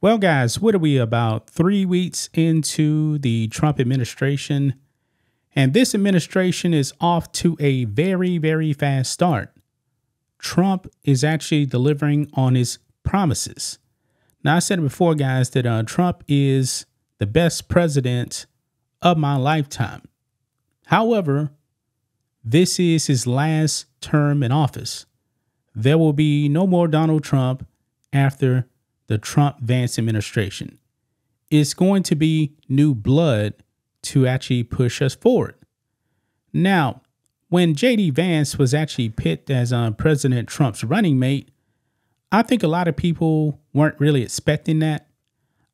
Well, guys, what are we about 3 weeks into the Trump administration? And this administration is off to a very, very fast start. Trump is actually delivering on his promises. Now, I said it before, guys, that Trump is the best president of my lifetime. However, this is his last term in office. There will be no more Donald Trump after the Trump-Vance administration. It's going to be new blood to actually push us forward. Now, when JD Vance was actually picked as President Trump's running mate, I think a lot of people weren't really expecting that.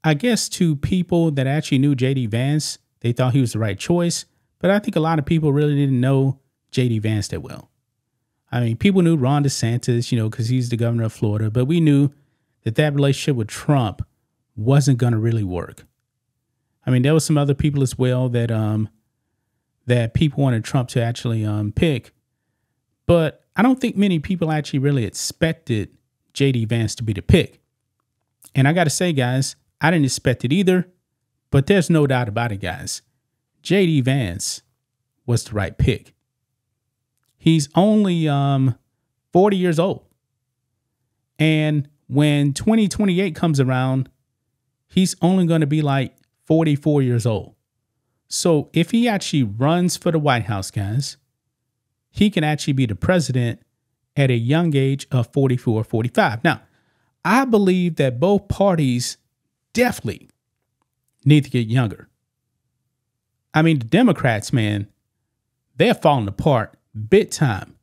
I guess to people that actually knew JD Vance, they thought he was the right choice. But I think a lot of people really didn't know JD Vance that well. I mean, people knew Ron DeSantis, because he's the governor of Florida, but we knew that relationship with Trump wasn't going to really work. I mean, there were some other people as well that people wanted Trump to actually pick, but I don't think many people actually really expected JD Vance to be the pick. And I got to say, guys, I didn't expect it either, but there's no doubt about it, guys. JD Vance was the right pick. He's only 40 years old. And when 2028 comes around, he's only going to be like 44 years old. So if he actually runs for the White House, guys, he can actually be the president at a young age of 44 or 45. Now, I believe that both parties definitely need to get younger. I mean, the Democrats, man, they're falling apart big time.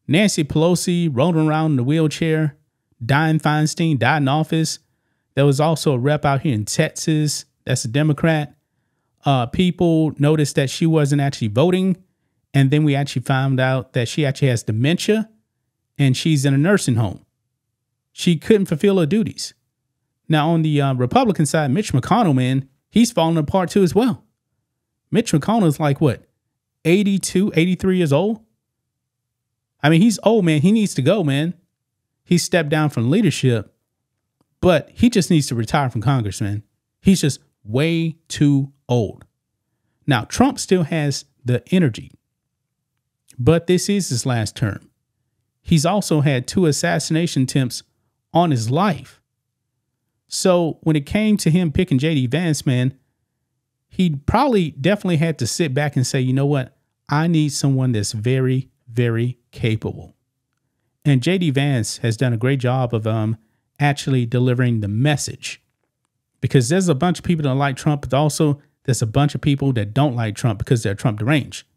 Nancy Pelosi rolling around in a wheelchair. Dianne Feinstein died in office. There was also a rep out here in Texas that's a Democrat. People noticed that she wasn't actually voting. And then we actually found out that she actually has dementia and she's in a nursing home. She couldn't fulfill her duties. Now, on the Republican side, Mitch McConnell, man, he's falling apart too as well. Mitch McConnell is like, what, 82, 83 years old? I mean, he's old, man. He needs to go, man. He stepped down from leadership, but he just needs to retire from Congress, man. He's just way too old. Now, Trump still has the energy, but this is his last term. He's also had 2 assassination attempts on his life. So when it came to him picking JD Vance, man, he probably definitely had to sit back and say, you know what? I need someone that's very, very capable. And JD Vance has done a great job of actually delivering the message, because there's a bunch of people that like Trump, but also there's a bunch of people that don't like Trump because they're Trump deranged.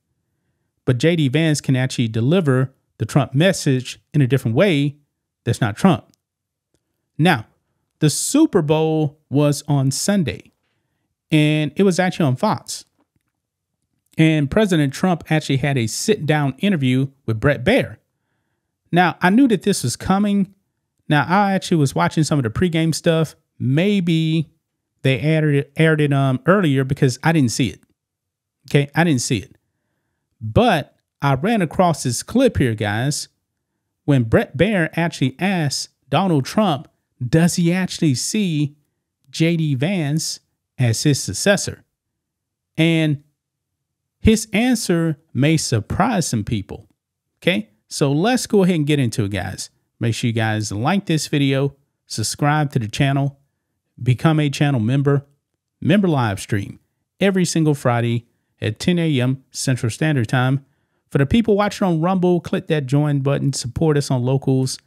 But JD Vance can actually deliver the Trump message in a different way that's not Trump. Now, the Super Bowl was on Sunday, and it was actually on Fox. And President Trump actually had a sit-down interview with Bret Baier. Now, I knew that this was coming. Now, I actually was watching some of the pregame stuff. Maybe they aired it earlier because I didn't see it. Okay, I didn't see it. But I ran across this clip here, guys, when Bret Baier actually asked Donald Trump, does he actually see JD Vance as his successor? And his answer may surprise some people. Okay, so let's go ahead and get into it, guys. Make sure you guys like this video, subscribe to the channel, become a channel member. Member live stream every single Friday at 10 a.m. Central Standard Time. For the people watching on Rumble, click that join button, support us on Locals.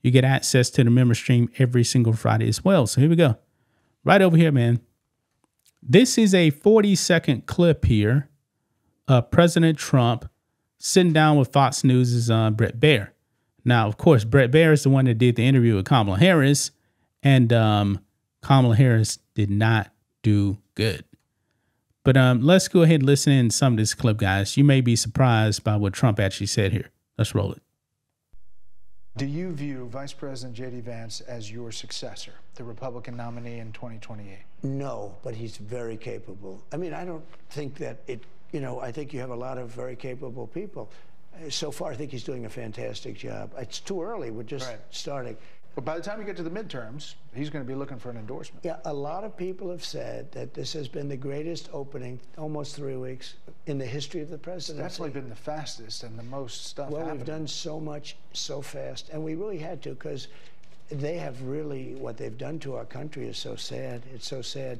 You get access to the member stream every single Friday as well. So here we go. Right over here, man. This is a 40-second clip here of President Trump sitting down with Fox News' Bret Baier. Now, of course, Bret Baier is the one that did the interview with Kamala Harris, and Kamala Harris did not do good. But let's go ahead and listen in some of this clip, guys. You may be surprised by what Trump actually said here. Let's roll it. Do you view Vice President JD Vance as your successor, the Republican nominee in 2028? No, but he's very capable. I mean, I don't think that I think you have a lot of very capable people. So far, I think he's doing a fantastic job. It's too early. We're just starting. But by the time you get to the midterms, he's going to be looking for an endorsement. Yeah, a lot of people have said that this has been the greatest opening, almost 3 weeks, in the history of the presidency. It's definitely been the fastest and the most stuff happening. We've done so much so fast, and we really had to, because they have really, what they've done to our country is so sad. It's so sad.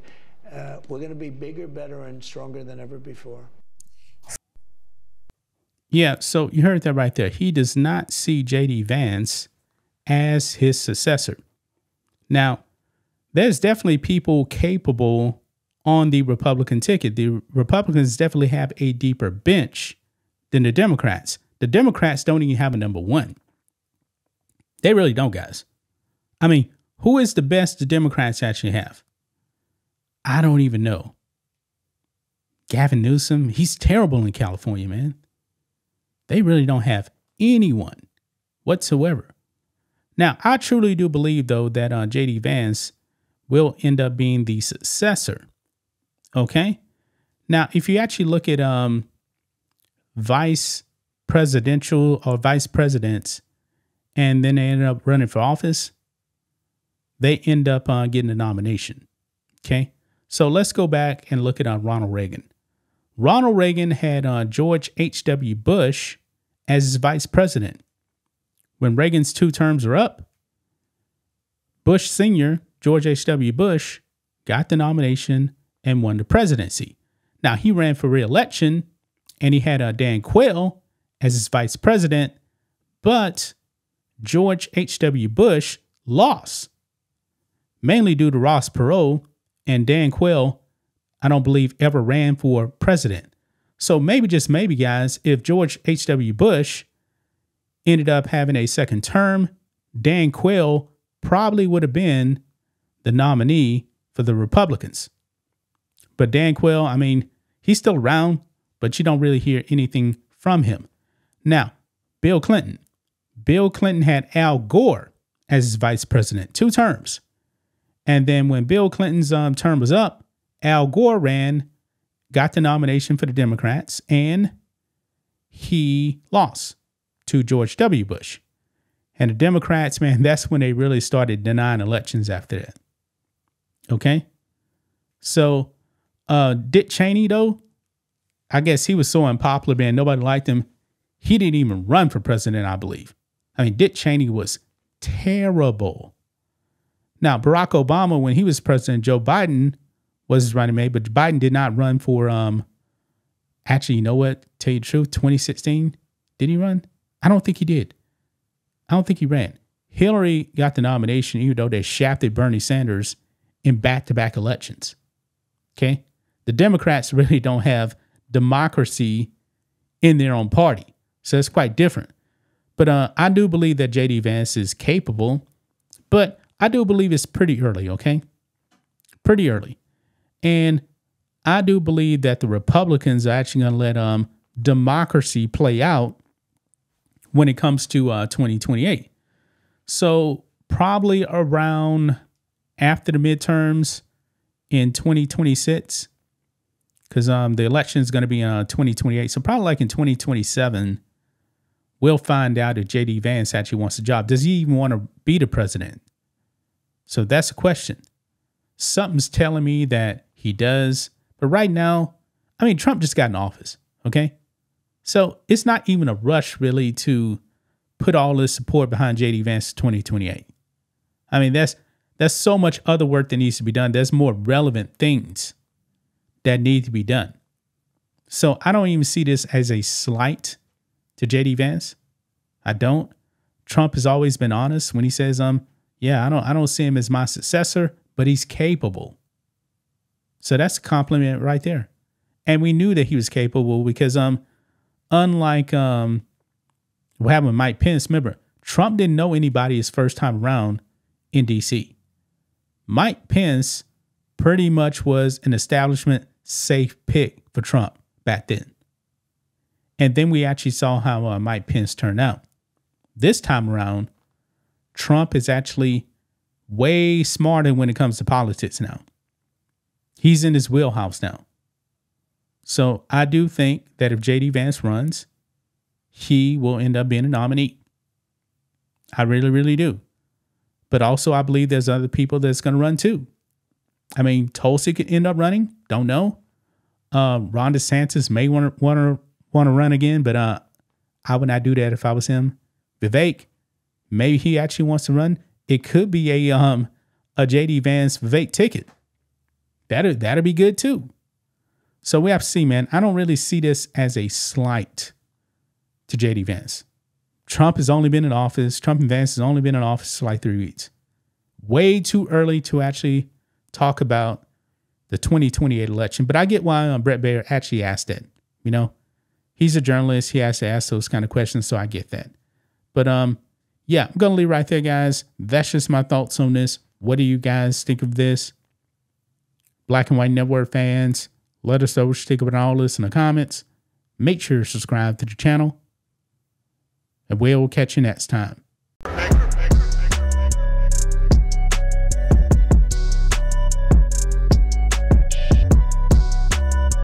We're going to be bigger, better, and stronger than ever before. Yeah, so you heard that right there. He does not see JD Vance as his successor. Now, there's definitely people capable on the Republican ticket. The Republicans definitely have a deeper bench than the Democrats. The Democrats don't even have a number one. They really don't, guys. I mean, who is the best the Democrats actually have? I don't even know. Gavin Newsom, he's terrible in California, man. They really don't have anyone whatsoever. Now, I truly do believe, though, that JD Vance will end up being the successor. Okay. Now, if you actually look at vice presidential or vice presidents, and then they end up running for office, they end up getting a nomination. Okay. So let's go back and look at Ronald Reagan. Ronald Reagan had George H.W. Bush as his vice president. When Reagan's 2 terms are up, Bush Sr., George H.W. Bush, got the nomination and won the presidency. Now, he ran for re-election, and he had Dan Quayle as his vice president, but George H.W. Bush lost, mainly due to Ross Perot, and Dan Quayle, I don't believe, ever ran for president. So maybe, just maybe, guys, if George H.W. Bush ended up having a second term, Dan Quayle probably would have been the nominee for the Republicans. But Dan Quayle, I mean, he's still around, but you don't really hear anything from him. Now, Bill Clinton. Bill Clinton had Al Gore as his vice president, 2 terms. And then when Bill Clinton's term was up, Al Gore ran, got the nomination for the Democrats, and he lost to George W. Bush. And the Democrats, man, that's when they really started denying elections after that. Okay? So Dick Cheney, though, I guess he was so unpopular, man, nobody liked him. He didn't even run for president, I believe. I mean, Dick Cheney was terrible. Now, Barack Obama, when he was president, Joe Biden was his running mate, but Biden did not run for, actually, you know what? Tell you the truth, 2016, did he run? I don't think he did. I don't think he ran. Hillary got the nomination, even though they shafted Bernie Sanders in back-to-back elections. Okay? The Democrats really don't have democracy in their own party. So it's quite different. But I do believe that JD Vance is capable, but I do believe it's pretty early, okay? Pretty early. And I do believe that the Republicans are actually going to let democracy play out when it comes to 2028. So probably around after the midterms in 2026, because the election is going to be in 2028. So probably like in 2027, we'll find out if JD Vance actually wants the job. Does he even want to be the president? So that's a question. Something's telling me that he does. But right now, I mean, Trump just got in office, okay? So it's not even a rush, really, to put all this support behind JD Vance 2028. I mean, that's so much other work that needs to be done. There's more relevant things that need to be done. So I don't even see this as a slight to JD Vance. I don't. Trump has always been honest when he says, yeah, I don't see him as my successor, but he's capable. So that's a compliment right there. And we knew that he was capable because unlike what happened with Mike Pence, remember, Trump didn't know anybody his first time around in D.C. Mike Pence pretty much was an establishment safe pick for Trump back then. And then we actually saw how Mike Pence turned out. This time around, Trump is actually way smarter when it comes to politics now. He's in his wheelhouse now. So I do think that if JD Vance runs, he will end up being a nominee. I really, really do. But also, I believe there's other people that's going to run too. I mean, Tulsi could end up running. Don't know. Ron DeSantis may want to run again, but I would not do that if I was him. Vivek, maybe he actually wants to run. It could be a JD Vance Vivek ticket. That'd be good too. So we have to see, man. I don't really see this as a slight to JD Vance. Trump has only been in office. Trump and Vance has only been in office for like 3 weeks. Way too early to actually talk about the 2028 election. But I get why Brett Baer actually asked that. You know, he's a journalist. He has to ask those kind of questions. So I get that. But yeah, I'm going to leave right there, guys. That's just my thoughts on this. What do you guys think of this? Black and White Network fans, let us know what you think about all this in the comments. Make sure to subscribe to the channel. And we'll catch you next time.